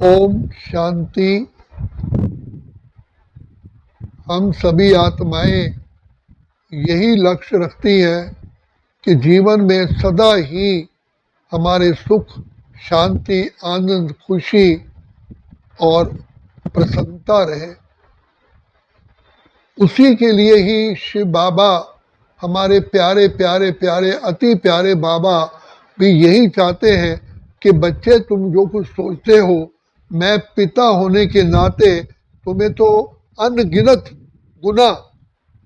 ओम शांति। हम सभी आत्माएं यही लक्ष्य रखती हैं कि जीवन में सदा ही हमारे सुख, शांति, आनंद, खुशी और प्रसन्नता रहे। उसी के लिए ही शिव बाबा, हमारे प्यारे प्यारे प्यारे अति प्यारे बाबा भी यही चाहते हैं कि बच्चे तुम जो कुछ सोचते हो, मैं पिता होने के नाते तुम्हें तो अनगिनत गुना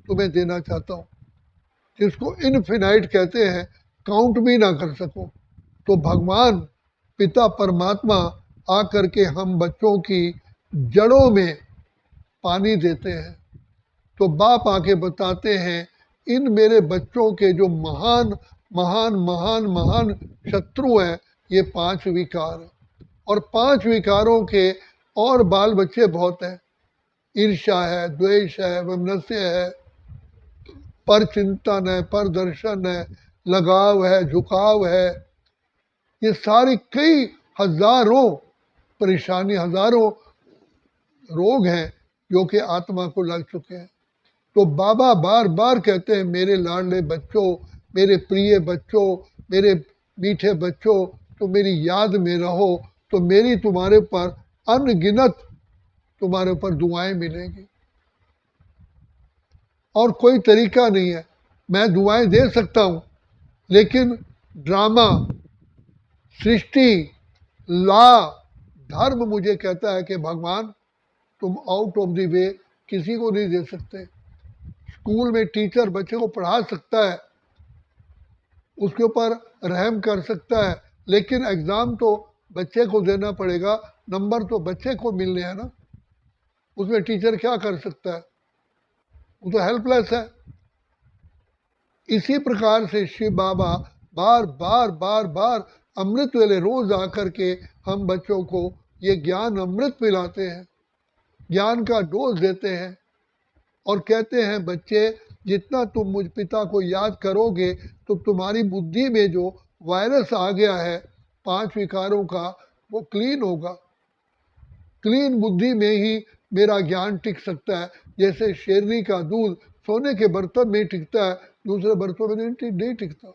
तुम्हें देना चाहता हूँ, जिसको इनफिनाइट कहते हैं, काउंट भी ना कर सको। तो भगवान पिता परमात्मा आकर के हम बच्चों की जड़ों में पानी देते हैं। तो बाप आके बताते हैं, इन मेरे बच्चों के जो महान महान महान महान शत्रु हैं, ये 5 विकार। और 5 विकारों के और बाल बच्चे बहुत हैं। ईर्ष्या है, द्वेष है, वैमनस्य है, पर चिंतन है, पर दर्शन है, लगाव है, झुकाव है। ये सारी कई हजारों परेशानी, हजारों रोग हैं जो कि आत्मा को लग चुके हैं। तो बाबा बार बार कहते हैं, मेरे लाडले बच्चों, मेरे प्रिय बच्चों, मेरे मीठे बच्चों, तो मेरी याद में रहो, तो मेरी तुम्हारे पर अनगिनत तुम्हारे ऊपर दुआएं मिलेंगी। और कोई तरीका नहीं है। मैं दुआएं दे सकता हूँ, लेकिन ड्रामा, सृष्टि, लॉ, धर्म मुझे कहता है कि भगवान तुम आउट ऑफ द वे किसी को नहीं दे सकते। स्कूल में टीचर बच्चे को पढ़ा सकता है, उसके ऊपर रहम कर सकता है, लेकिन एग्ज़ाम तो बच्चे को देना पड़ेगा, नंबर तो बच्चे को मिलने हैं ना। उसमें टीचर क्या कर सकता है? वो तो हेल्पलेस है। इसी प्रकार से शिव बाबा बार बार बार बार अमृत वेले रोज आकर के हम बच्चों को ये ज्ञान अमृत पिलाते हैं, ज्ञान का डोज देते हैं और कहते हैं, बच्चे जितना तुम मुझ पिता को याद करोगे तो तुम्हारी बुद्धि में जो वायरस आ गया है 5 विकारों का, वो क्लीन होगा। क्लीन बुद्धि में ही मेरा ज्ञान टिक सकता है। जैसे शेरनी का दूध सोने के बर्तन में टिकता है, दूसरे बर्तन में नहीं टिकता।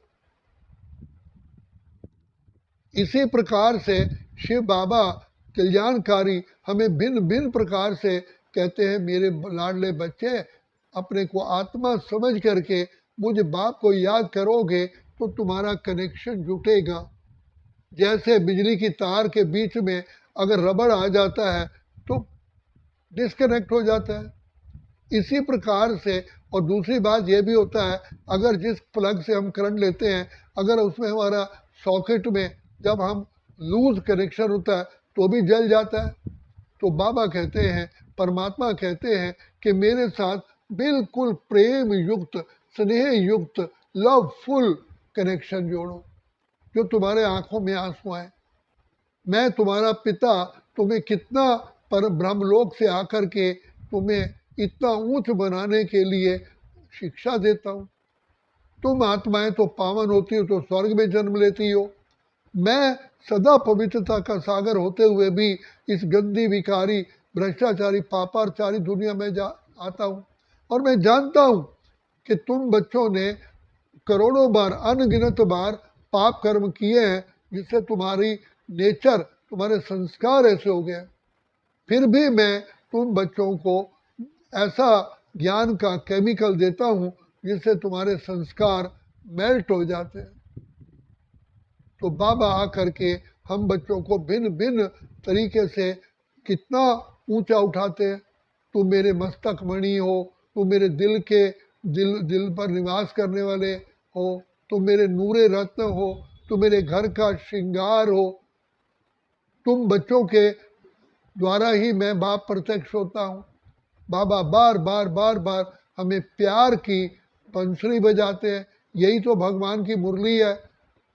इसी प्रकार से शिव बाबा कल्याणकारी हमें भिन्न भिन्न प्रकार से कहते हैं, मेरे लाडले बच्चे, अपने को आत्मा समझ करके मुझ बाप को याद करोगे तो तुम्हारा कनेक्शन जुटेगा। जैसे बिजली की तार के बीच में अगर रबड़ आ जाता है तो डिस्कनेक्ट हो जाता है। इसी प्रकार से, और दूसरी बात यह भी होता है, अगर जिस प्लग से हम करंट लेते हैं, अगर उसमें हमारा सॉकेट में जब हम लूज कनेक्शन होता है तो भी जल जाता है। तो बाबा कहते हैं, परमात्मा कहते हैं कि मेरे साथ बिल्कुल प्रेम युक्त, स्नेह युक्त, लवफुल कनेक्शन जोड़ो, जो तुम्हारे आंखों में आंसू आए। मैं तुम्हारा पिता तुम्हें कितना पर ब्रह्मलोक से आकर के तुम्हें इतना ऊंच बनाने के लिए शिक्षा देता हूँ। तुम आत्माएं तो पावन होती हो तो स्वर्ग में जन्म लेती हो। मैं सदा पवित्रता का सागर होते हुए भी इस गंदी, विकारी, भ्रष्टाचारी, पापाचारी दुनिया में आता हूँ। और मैं जानता हूँ कि तुम बच्चों ने करोड़ों बार, अनगिनत बार पाप कर्म किए हैं, जिससे तुम्हारी नेचर, तुम्हारे संस्कार ऐसे हो गए। फिर भी मैं तुम बच्चों को ऐसा ज्ञान का केमिकल देता हूँ जिससे तुम्हारे संस्कार मेल्ट हो जाते हैं। तो बाबा आकर के हम बच्चों को भिन्न भिन्न तरीके से कितना ऊंचा उठाते हैं। तुम मेरे मस्तक मणि हो, तुम मेरे दिल पर निवास करने वाले हो, तुम मेरे नूरे रत्न हो, तुम मेरे घर का श्रृंगार हो। तुम बच्चों के द्वारा ही मैं बाप प्रत्यक्ष होता हूँ। बाबा बार बार बार बार हमें प्यार की बंसुरी बजाते हैं। यही तो भगवान की मुरली है,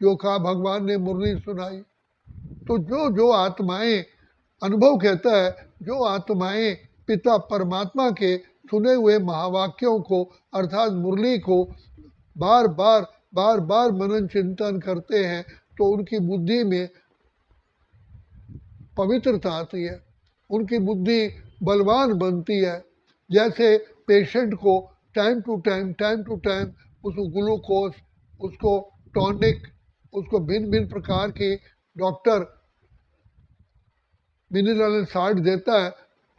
जो कहा भगवान ने मुरली सुनाई। तो जो जो आत्माएं, अनुभव कहता है, जो आत्माएं पिता परमात्मा के सुने हुए महावाक्यों को अर्थात मुरली को बार बार बार बार मनन चिंतन करते हैं, तो उनकी बुद्धि में पवित्रता आती है, उनकी बुद्धि बलवान बनती है। जैसे पेशेंट को टाइम टू टाइम उसको ग्लूकोज, उसको टॉनिक, उसको भिन्न भिन्न प्रकार की डॉक्टर मिनरल साल्ट देता है,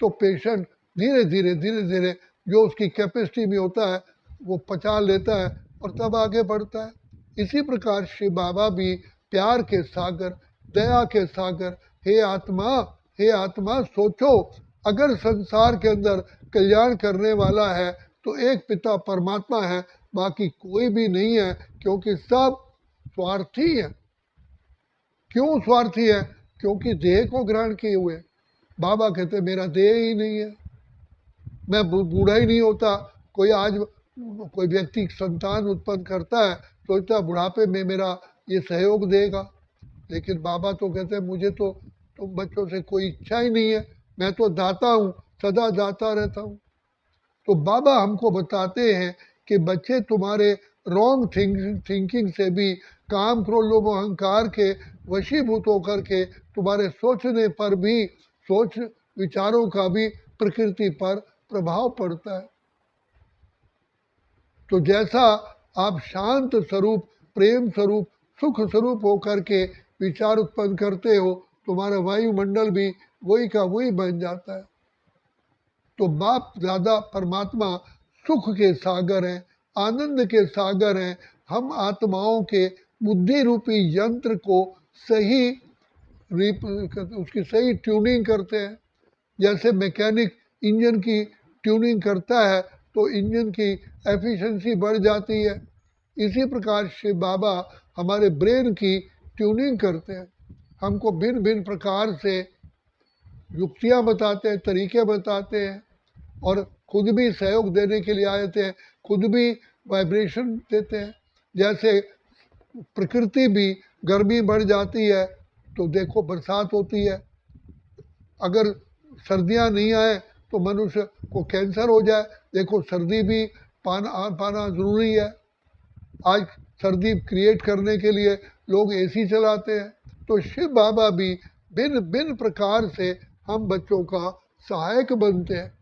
तो पेशेंट धीरे धीरे जो उसकी कैपेसिटी में होता है वो पचा लेता है और तब आगे बढ़ता है। इसी प्रकार शिव बाबा भी प्यार के सागर, दया के सागर, हे आत्मा सोचो, अगर संसार के अंदर कल्याण करने वाला है तो एक पिता परमात्मा है, बाकी कोई भी नहीं है, क्योंकि सब स्वार्थी है। क्यों स्वार्थी है? क्योंकि देह को ग्रहण किए हुए। बाबा कहते मेरा देह ही नहीं है, मैं बूढ़ा ही नहीं होता। कोई व्यक्ति संतान उत्पन्न करता है, सोचता बुढ़ापे में मेरा ये सहयोग देगा, लेकिन बाबा तो कहते हैं मुझे तो तुम बच्चों से कोई इच्छा ही नहीं है, मैं तो दाता हूँ, सदा दाता रहता हूँ। तो बाबा हमको बताते हैं कि बच्चे तुम्हारे रॉन्ग थिंकिंग से भी, काम क्रोध लोभ अहंकार के वशीभूत होकर के तुम्हारे सोचने पर भी, सोच विचारों का भी प्रकृति पर प्रभाव पड़ता है। तो जैसा आप शांत स्वरूप, प्रेम स्वरूप, सुख स्वरूप होकर के विचार उत्पन्न करते हो, तुम्हारा वायुमंडल भी वही का वही बन जाता है। तो बाप दादा परमात्मा सुख के सागर हैं, आनंद के सागर हैं। हम आत्माओं के बुद्धि रूपी यंत्र को सही उसकी सही ट्यूनिंग करते हैं। जैसे मैकेनिक इंजन की ट्यूनिंग करता है तो इंजन की एफिशिएंसी बढ़ जाती है, इसी प्रकार शिव बाबा हमारे ब्रेन की ट्यूनिंग करते हैं। हमको भिन्न भिन्न प्रकार से युक्तियाँ बताते हैं, तरीके बताते हैं, और खुद भी सहयोग देने के लिए आए थे, खुद भी वाइब्रेशन देते हैं। जैसे प्रकृति भी गर्मी बढ़ जाती है तो देखो बरसात होती है, अगर सर्दियाँ नहीं आए तो मनुष्य को कैंसर हो जाए, देखो सर्दी भी पाना ज़रूरी है। आज सर्दी क्रिएट करने के लिए लोग एसी चलाते हैं। तो शिव बाबा भी भिन्न भिन्न प्रकार से हम बच्चों का सहायक बनते हैं।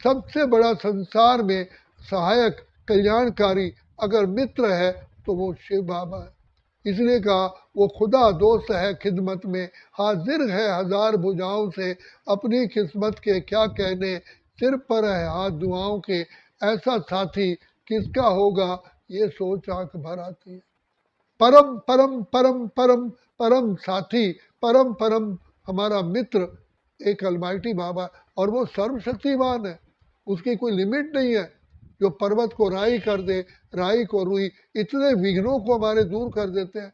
सबसे बड़ा संसार में सहायक कल्याणकारी अगर मित्र है तो वो शिव बाबा है। इसलिए कहा वो खुदा दोस्त है खिदमत में, हाजिर है हजार भुजाओं से, अपनी किस्मत के क्या कहने, सिर पर है हाथ दुआओं के, ऐसा साथी किसका होगा ये सोच आंख भर आती है। परम परम परम परम परम साथी, परम परम हमारा मित्र एक अलमाइटी बाबा, और वो सर्वशक्तिमान है, उसकी कोई लिमिट नहीं है। जो पर्वत को राई कर दे, राई को रुई, इतने विघ्नों को हमारे दूर कर देते हैं।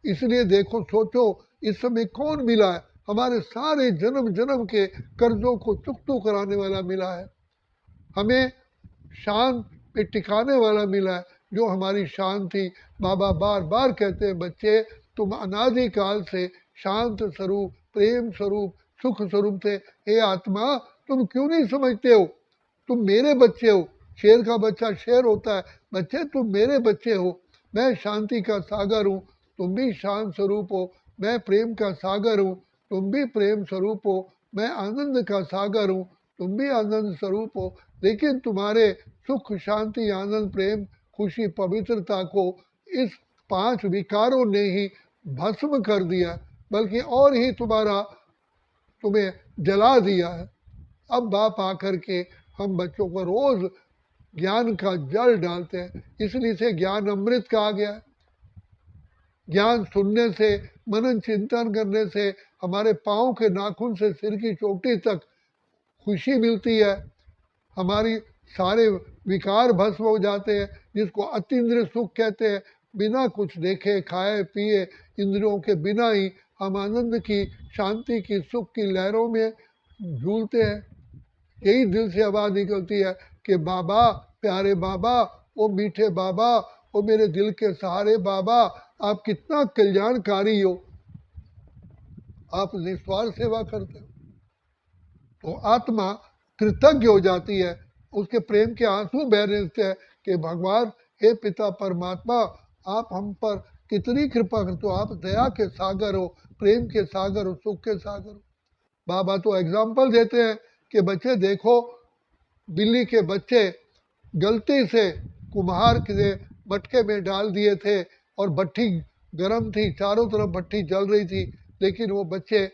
इसलिए देखो सोचो इस समय कौन मिला है, हमारे सारे जन्म जन्म के कर्जों को चुकतू कराने वाला मिला है, हमें शांत पे टिकाने वाला मिला है, जो हमारी शांति। बाबा बार बार कहते हैं बच्चे तुम अनादिकाल से शांत स्वरूप, प्रेम स्वरूप, सुख स्वरूप थे। हे आत्मा तुम क्यों नहीं समझते हो, तुम मेरे बच्चे हो। शेर का बच्चा शेर होता है, बच्चे तुम मेरे बच्चे हो, मैं शांति का सागर हूँ, तुम भी शांत स्वरूप हो। मैं प्रेम का सागर हूँ, तुम भी प्रेम स्वरूप हो। मैं आनंद का सागर हूँ, तुम भी आनंद स्वरूप हो। लेकिन तुम्हारे सुख शांति आनंद प्रेम खुशी पवित्रता को इस 5 विकारों ने ही भस्म कर दिया, बल्कि और ही तुम्हें जला दिया है। अब बाप आकर के हम बच्चों को रोज ज्ञान का जल डालते हैं, इसलिए से ज्ञान अमृत कहा गया है। ज्ञान सुनने से, मनन चिंतन करने से हमारे पाँव के नाखून से सिर की चोटी तक खुशी मिलती है, हमारी सारे विकार भस्म हो जाते हैं, जिसको अतीन्द्रिय सुख कहते हैं। बिना कुछ देखे खाए पिए इंद्रियों के बिना ही हम आनंद की, शांति की, सुख की लहरों में झूलते हैं। यही दिल से आवाज़ निकलती है कि बाबा, प्यारे बाबा, ओ मीठे बाबा, ओ मेरे दिल के सहारे बाबा, आप कितना कल्याणकारी हो, आप निस्वार्थ सेवा करते हो। तो आत्मा कृतज्ञ हो जाती है, उसके प्रेम के आंसू बहने लगते हैं कि भगवान, हे पिता परमात्मा, आप हम पर कितनी कृपा करते हो, आप दया के सागर हो, प्रेम के सागर हो, सुख के सागर हो। बाबा तो एग्जाम्पल देते हैं कि बच्चे देखो, बिल्ली के बच्चे गलती से कुम्हार के मटके में डाल दिए थे और भट्टी गर्म थी, चारों तरफ भट्टी जल रही थी, लेकिन वो बच्चे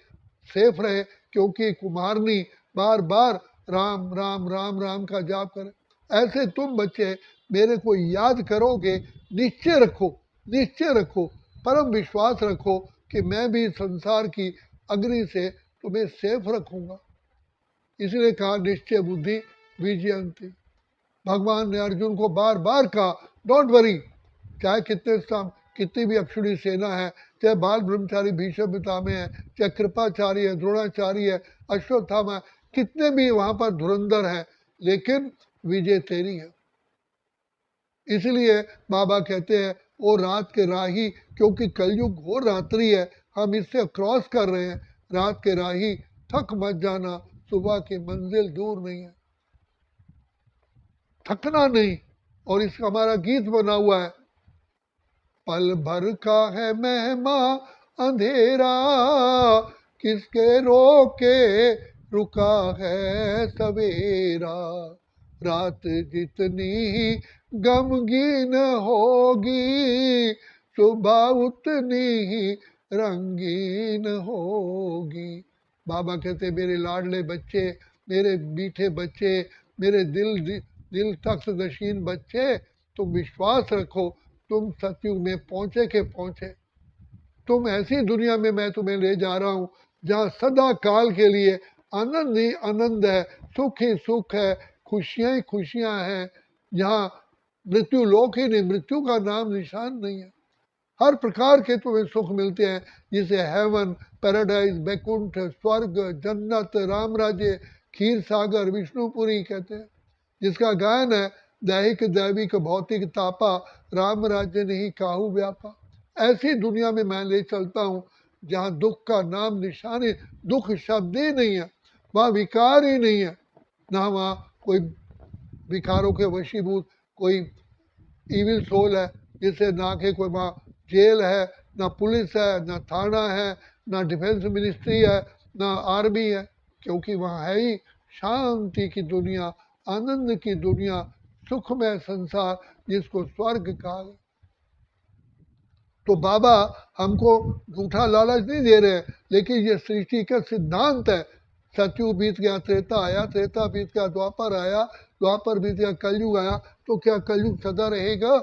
सेफ रहे क्योंकि कुम्हारनी बार बार राम राम राम राम का जाप करे। ऐसे तुम बच्चे मेरे को याद करोगे, निश्चय रखो, निश्चय रखो, परम विश्वास रखो कि मैं भी संसार की अग्नि से तुम्हें सेफ रखूंगा। इसलिए कहा निश्चय बुद्धि विजयंती। भगवान ने अर्जुन को बार बार कहा डोंट वरी, चाहे कितनी भी अक्षुणी सेना है, चाहे बाल ब्रह्मचारी भीष्म पितामह है, चाहे कृपाचारी है, द्रोणाचार्य है, अश्वत्थामा है, कितने भी वहां पर धुरंधर है, लेकिन विजय तेरी है। इसलिए बाबा कहते हैं वो रात के राही, क्योंकि कलयुग घोर रात्रि है, हम इससे क्रॉस कर रहे हैं। रात के राही थक मत जाना, सुबह की मंजिल दूर नहीं है, थकना नहीं। और इसका हमारा गीत बना हुआ है, पल भर का है महिमा अंधेरा, किसके रोके रुका है सवेरा। रात जितनी ही गमगीन होगी, सुबह उतनी ही रंगीन होगी। बाबा कहते मेरे लाडले बच्चे, मेरे मीठे बच्चे, मेरे दिल तख्त नशीन बच्चे, तुम विश्वास रखो, तुम सतयुग में पहुंचे के पहुंचे। तुम ऐसी दुनिया में मैं तुम्हें ले जा रहा हूं जहां सदा काल के लिए आनंद ही आनंद है, सुख ही सुख है, खुशियां ही खुशियां हैं, जहां मृत्यु लोक ही नहीं, मृत्यु का नाम निशान नहीं है। हर प्रकार के तुम्हें सुख मिलते हैं, जिसे हेवन, पैराडाइज, बैकुंठ, स्वर्ग, जन्नत, राम राज्य, खीर सागर, विष्णुपुरी कहते हैं, जिसका गायन है दैहिक दैविक भौतिक तापा, राम राज्य नहीं काहू व्यापा। ऐसी दुनिया में मैं ले चलता हूँ जहाँ दुख का नाम निशान ही, दुख शब्द ही नहीं है, वहाँ विकार ही नहीं है, ना वहाँ कोई विकारों के वशीभूत कोई इविल सोल है, जिसे ना के कोई वहाँ जेल है, ना पुलिस है, ना थाना है, ना डिफेंस मिनिस्ट्री है, ना आर्मी है, क्योंकि वहाँ है ही शांति की दुनिया, आनंद की दुनिया, सुखमय संसार, जिसको स्वर्ग कहा गया। तो बाबा हमको झूठा लालच नहीं दे रहे हैं, लेकिन ये सृष्टि का सिद्धांत है। सतयुग बीत गया, त्रेता आया, त्रेता बीत गया, द्वापर आया, द्वापर बीत गया, कलयुग आया, तो क्या कलयुग सदा रहेगा?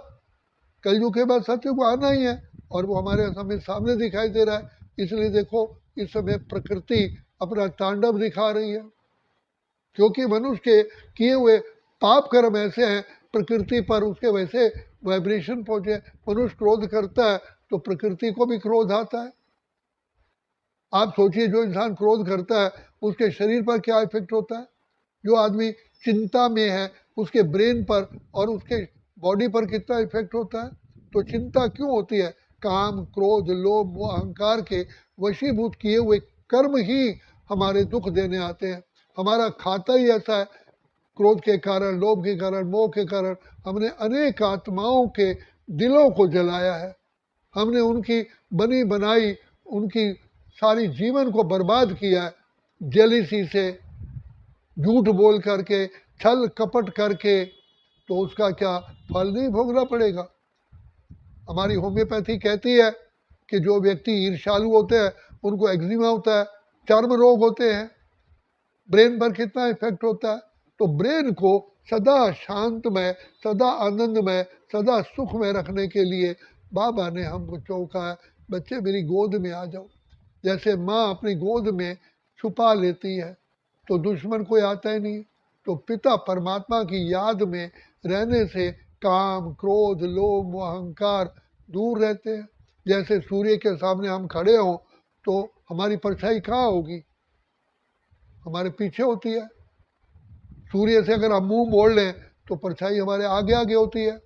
कलयुग के बाद सतयुग आना ही है, और वो हमारे सामने दिखाई दे रहा है। इसलिए देखो इस समय प्रकृति अपना तांडव दिखा रही है, क्योंकि मनुष्य के किए हुए पाप कर्म ऐसे हैं, प्रकृति पर उसके वैसे वाइब्रेशन पहुंचे। मनुष्य क्रोध करता है तो प्रकृति को भी क्रोध आता है। आप सोचिए जो इंसान क्रोध करता है उसके शरीर पर क्या इफेक्ट होता है। जो आदमी चिंता में है उसके ब्रेन पर और उसके बॉडी पर कितना इफेक्ट होता है। तो चिंता क्यों होती है? काम, क्रोध, लोभ, मोह, अहंकार के वशीभूत किए हुए कर्म ही हमारे दुख देने आते हैं। हमारा खाता ही ऐसा है, क्रोध के कारण, लोभ के कारण, मोह के कारण हमने अनेक आत्माओं के दिलों को जलाया है। हमने उनकी बनी बनाई, उनकी सारी जीवन को बर्बाद किया है, जेलिसी से, झूठ बोल करके, छल कपट करके। तो उसका क्या फल नहीं भोगना पड़ेगा? हमारी होम्योपैथी कहती है कि जो व्यक्ति ईर्ष्यालु होते हैं उनको एक्जिमा होता है, चर्म रोग होते हैं। ब्रेन पर कितना इफेक्ट होता है। तो ब्रेन को सदा शांतमय, सदा आनंदमय, सदा सुख में रखने के लिए बाबा ने हम बच्चों को कहा है, बच्चे मेरी गोद में आ जाओ। जैसे माँ अपनी गोद में छुपा लेती है तो दुश्मन कोई आता ही नहीं। तो पिता परमात्मा की याद में रहने से काम, क्रोध, लोभ, अहंकार दूर रहते हैं। जैसे सूर्य के सामने हम खड़े हों तो हमारी परछाई कहाँ होगी? हमारे पीछे होती है। सूर्य से अगर हम मुंह मोड़ लें तो परछाई हमारे आगे आगे होती है,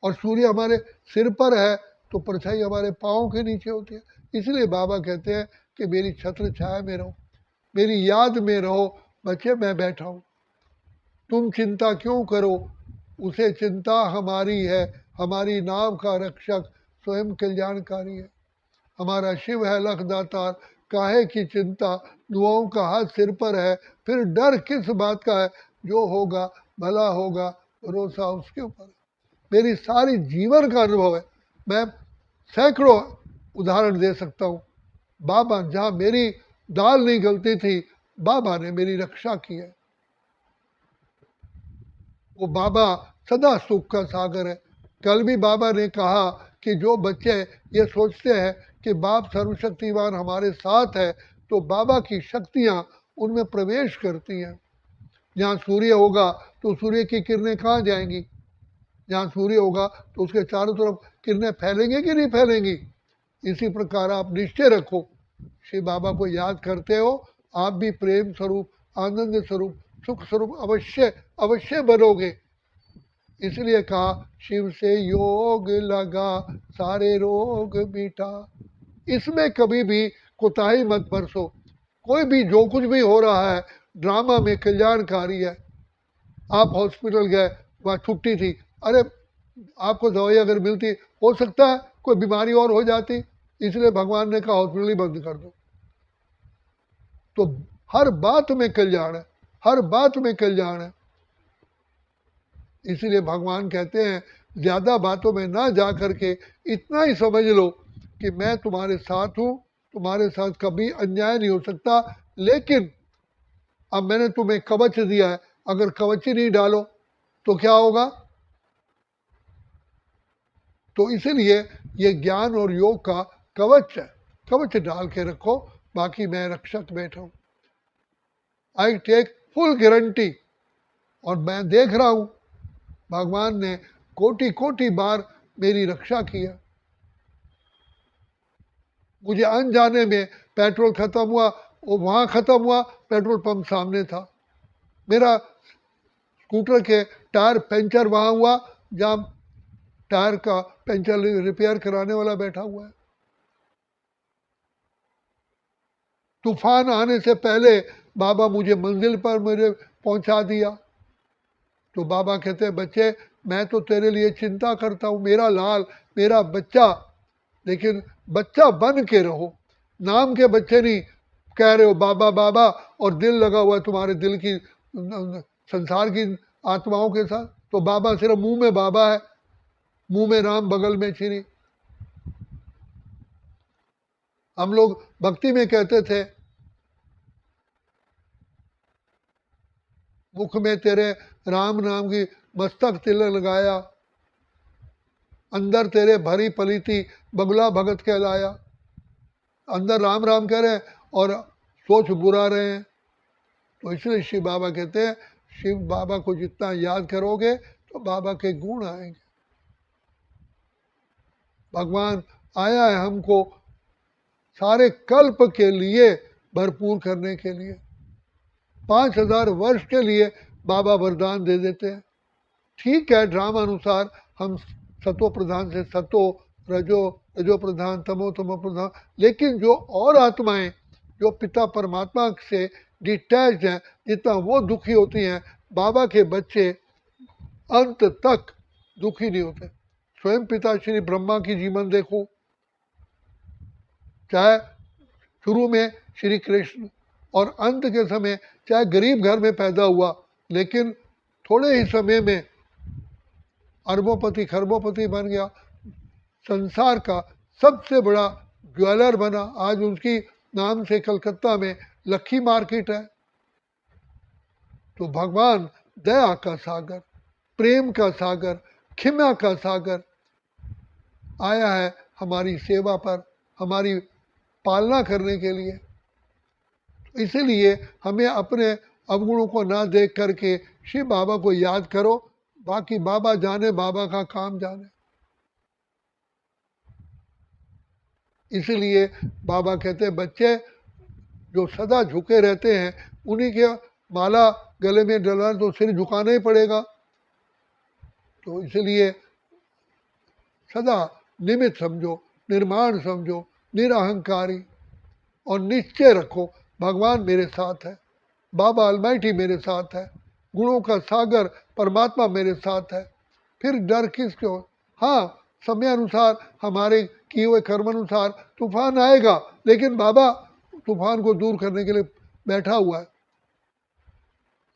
और सूर्य हमारे सिर पर है तो परछाई हमारे पाँव के नीचे होती है। इसलिए बाबा कहते हैं कि मेरी छत्र छाया में रहो, मेरी याद में रहो। बच्चे मैं बैठा हूँ, तुम चिंता क्यों करो? उसे चिंता हमारी है, हमारी नाव का रक्षक स्वयं कल्याणकारी है। हमारा शिव है लखदातार, काहे की चिंता, दुआओं का हाथ सिर पर है, फिर डर किस बात का है, जो होगा भला होगा, भरोसा उसके ऊपर है। मेरी सारी जीवन का अनुभव है, मैं सैकड़ों उदाहरण दे सकता हूँ। बाबा, जहाँ मेरी दाल नहीं गलती थी, बाबा ने मेरी रक्षा की है। वो बाबा सदा सुख का सागर है। कल भी बाबा ने कहा कि जो बच्चे ये सोचते हैं कि बाप सर्वशक्तिवान हमारे साथ है, तो बाबा की शक्तियाँ उनमें प्रवेश करती हैं। जहाँ सूर्य होगा तो सूर्य की किरणें कहाँ जाएंगी? जहाँ सूर्य होगा तो उसके चारों तरफ किरणें फैलेंगी कि नहीं फैलेंगी? इसी प्रकार आप निश्चय रखो, श्री बाबा को याद करते हो, आप भी प्रेम स्वरूप, आनंद स्वरूप, सुख स्वरूप अवश्य अवश्य बनोगे। इसलिए कहा, शिव से योग लगा सारे रोग मिटा। इसमें कभी भी कोताही मत बरसो। कोई भी जो कुछ भी हो रहा है ड्रामा में कल्याणकारी है। आप हॉस्पिटल गए, वहाँ छुट्टी थी, अरे आपको दवाई अगर मिलती, हो सकता है कोई बीमारी और हो जाती, इसलिए भगवान ने कहा हॉस्पिटल ही बंद कर दो। तो हर बात में कल्याण है, हर बात में कल्याण है। इसीलिए भगवान कहते हैं, ज्यादा बातों में ना जा करके इतना ही समझ लो कि मैं तुम्हारे साथ हूँ, तुम्हारे साथ कभी अन्याय नहीं हो सकता। लेकिन अब मैंने तुम्हें कवच दिया है, अगर कवच ही नहीं डालो तो क्या होगा? तो इसीलिए ये ज्ञान और योग का कवच है, कवच डाल के रखो, बाकी मैं रक्षक बैठा हूं। I take full guarantee. और मैं देख रहा हूं भगवान ने कोटि कोटि बार मेरी रक्षा की है। मुझे अनजाने में पेट्रोल खत्म हुआ, वो वहां खत्म हुआ, पेट्रोल पंप सामने था। मेरा स्कूटर के टायर पंचर वहां हुआ जहां टायर का पंचर रिपेयर कराने वाला बैठा हुआ है। तूफान आने से पहले बाबा मुझे मंजिल पर मुझे पहुंचा दिया। तो बाबा कहते हैं, बच्चे मैं तो तेरे लिए चिंता करता हूँ, मेरा लाल, मेरा बच्चा, लेकिन बच्चा बन के रहो। नाम के बच्चे नहीं कह रहे हो बाबा बाबा और दिल लगा हुआ है तुम्हारे दिल की संसार की आत्माओं के साथ। तो बाबा सिर्फ मुंह में बाबा है, मुंह में राम बगल में श्री। हम लोग भक्ति में कहते थे, मुख में तेरे राम नाम की मस्तक तिलक लगाया, अंदर तेरे भरी पली थी बगुला भगत कहलाया। अंदर राम राम कह रहे हैं और सोच बुरा रहे हैं। तो इसलिए शिव बाबा कहते हैं, शिव बाबा को जितना याद करोगे तो बाबा के गुण आएंगे। भगवान आया है हमको सारे कल्प के लिए भरपूर करने के लिए। 5000 वर्ष के लिए बाबा वरदान दे देते हैं। ठीक है, ड्रामा अनुसार हम सतो प्रधान से सतो, रजो रजो प्रधान, तमो तमो प्रधान, लेकिन जो और आत्माएं जो पिता परमात्मा से डिटैच हैं, जितना वो दुखी होती हैं, बाबा के बच्चे अंत तक दुखी नहीं होते। स्वयं पिता श्री ब्रह्मा की जीवन देखो, चाहे शुरू में श्री कृष्ण और अंत के समय चाहे गरीब घर में पैदा हुआ, लेकिन थोड़े ही समय में अरबोपति खरबोपति बन गया, संसार का सबसे बड़ा ज्वेलर बना। आज उसकी नाम से कलकत्ता में लक्की मार्केट है। तो भगवान दया का सागर, प्रेम का सागर, क्षमा का सागर आया है हमारी सेवा पर, हमारी पालना करने के लिए। इसीलिए हमें अपने अवगुणों को ना देख करके शिव बाबा को याद करो, बाकी बाबा जाने, बाबा का काम जाने। इसीलिए बाबा कहते हैं, बच्चे जो सदा झुके रहते हैं उन्हीं के माला गले में डलना तो सिर झुकाना ही पड़ेगा। तो इसलिए सदा निमित्त समझो, निर्माण समझो, निरअहंकारी, और निश्चय रखो भगवान मेरे साथ है, बाबा अलमाइटी मेरे साथ है, गुणों का सागर परमात्मा मेरे साथ है, फिर डर किसको। हाँ, समय अनुसार हमारे किए हुए कर्म अनुसार तूफान आएगा, लेकिन बाबा तूफान को दूर करने के लिए बैठा हुआ है।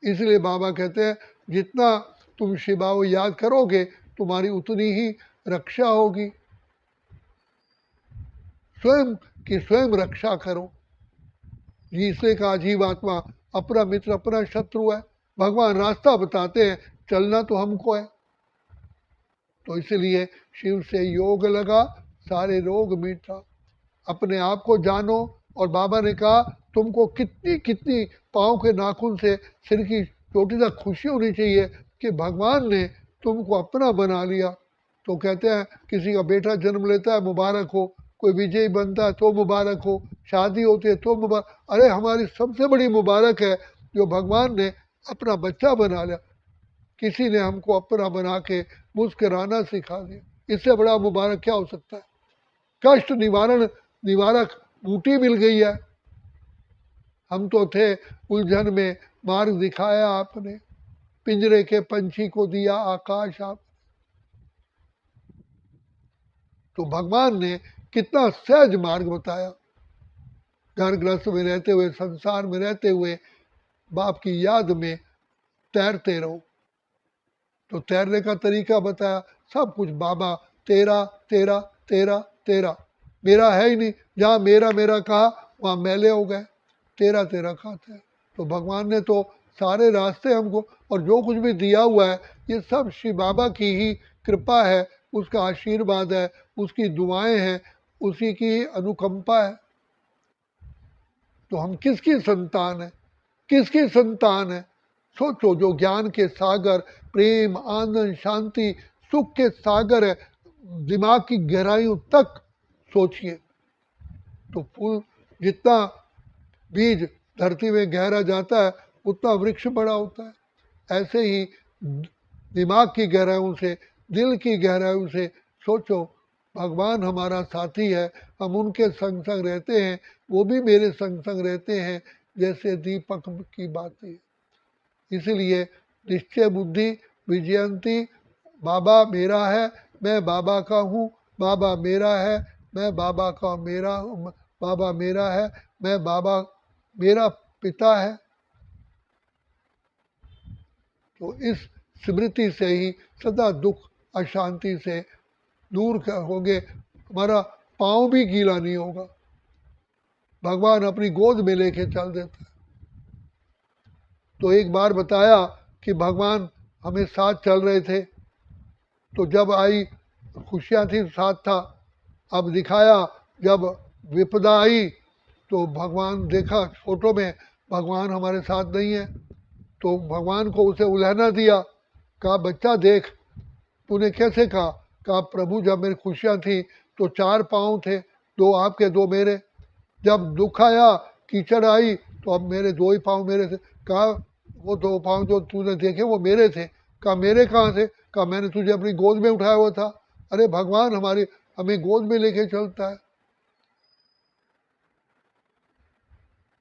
इसलिए बाबा कहते हैं जितना तुम शिवा को याद करोगे तुम्हारी उतनी ही रक्षा होगी। स्वयं की स्वयं रक्षा करो। इसलिए कहा जीवात्मा अपना मित्र अपना शत्रु है। भगवान रास्ता बताते हैं, चलना तो हमको है। तो इसलिए शिव से योग लगा सारे रोग मिटा। अपने आप को जानो। और बाबा ने कहा तुमको कितनी कितनी पाँव के नाखून से सिर की चोटी तक खुशी होनी चाहिए कि भगवान ने तुमको अपना बना लिया। तो कहते हैं किसी का बेटा जन्म लेता है मुबारक हो, कोई विजयी बनता है तो मुबारक हो, शादी होती है तो मुबारक। अरे हमारी सबसे बड़ी मुबारक है जो भगवान ने अपना बच्चा बना लिया। किसी ने हमको अपना बना के मुस्कराना सिखा दिया। इससे बड़ा मुबारक क्या हो सकता है। कष्ट निवारक बूटी मिल गई है। हम तो थे उलझन में, मार्ग दिखाया आपने, पिंजरे के पंछी को दिया आकाश आप। तो भगवान ने कितना सहज मार्ग बताया। घर गृहस्थ में रहते हुए, संसार में रहते हुए बाप की याद में तैरते रहो। तो तैरने का तरीका बताया। सब कुछ बाबा तेरा तेरा तेरा तेरा, मेरा है ही नहीं। जहाँ मेरा मेरा कहा वहाँ मैले हो गए, तेरा तेरा खाते हैं। तो भगवान ने तो सारे रास्ते हमको, और जो कुछ भी दिया हुआ है ये सब श्री बाबा की ही कृपा है, उसका आशीर्वाद है, उसकी दुआएं हैं, उसी की अनुकंपा है। तो हम किसकी संतान है, किसकी संतान है। सोचो, जो ज्ञान के सागर, प्रेम आनंद शांति सुख के सागर है, दिमाग की गहराइयों तक सोचिए। तो फूल जितना बीज धरती में गहरा जाता है उतना वृक्ष बड़ा होता है। ऐसे ही दिमाग की गहराइयों से, दिल की गहराइयों से सोचो, भगवान हमारा साथी है, हम उनके संग संग रहते हैं, वो भी मेरे संग संग रहते हैं, जैसे दीपक की बातें। इसलिए निश्चय बुद्धि विजयंती, बाबा मेरा है, मैं बाबा का हूँ, बाबा मेरा है, मैं बाबा का मेरा, बाबा मेरा है, मैं बाबा मेरा पिता है। तो इस स्मृति से ही सदा दुख अशांति से दूर होंगे, हमारा पाँव भी गीला नहीं होगा। भगवान अपनी गोद में लेके चल देता है। तो एक बार बताया कि भगवान हमें साथ चल रहे थे, तो जब आई खुशियाँ थी साथ था। अब दिखाया जब विपदा आई तो भगवान देखा फोटो में भगवान हमारे साथ नहीं है, तो भगवान को उसे उलझना दिया। कहा बच्चा देख, तूने कैसे कहा। कहा प्रभु जब मेरी खुशियाँ थी तो 4 पाँव थे, 2 आपके 2 मेरे। जब दुख आया, कीचड़ आई, तो अब मेरे 2 ही पाँव मेरे थे। कहा वो 2 पाँव जो तूने देखे वो मेरे थे। कहा मेरे कहाँ थे। कहा मैंने तुझे अपनी गोद में उठाया हुआ था। अरे भगवान हमें गोद में लेके चलता है।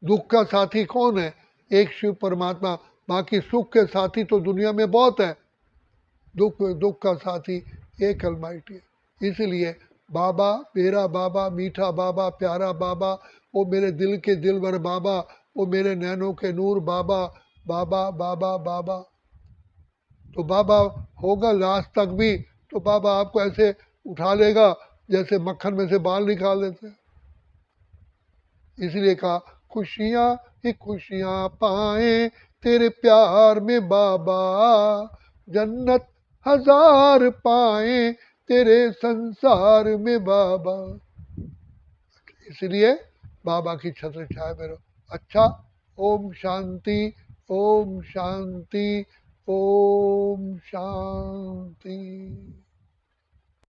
दुख का साथी कौन है, एक शिव परमात्मा। बाकी सुख के साथी तो दुनिया में बहुत है, दुख का साथी एक अलमाइटी है। इसलिए बाबा मेरा बाबा, मीठा बाबा, प्यारा बाबा, वो मेरे दिल के दिलवर बाबा, वो मेरे नैनों के नूर बाबा, बाबा बाबा बाबा। तो बाबा होगा लास्ट तक भी, तो बाबा आपको ऐसे उठा लेगा जैसे मक्खन में से बाल निकाल देते। इसलिए कहा खुशियाँ ही खुशियाँ पाए तेरे प्यार में बाबा, जन्नत हजार पाए तेरे संसार में बाबा। इसलिए बाबा की छत्र छाया में रहो। अच्छा, ओम शांति, ओम शांति, ओम शांति।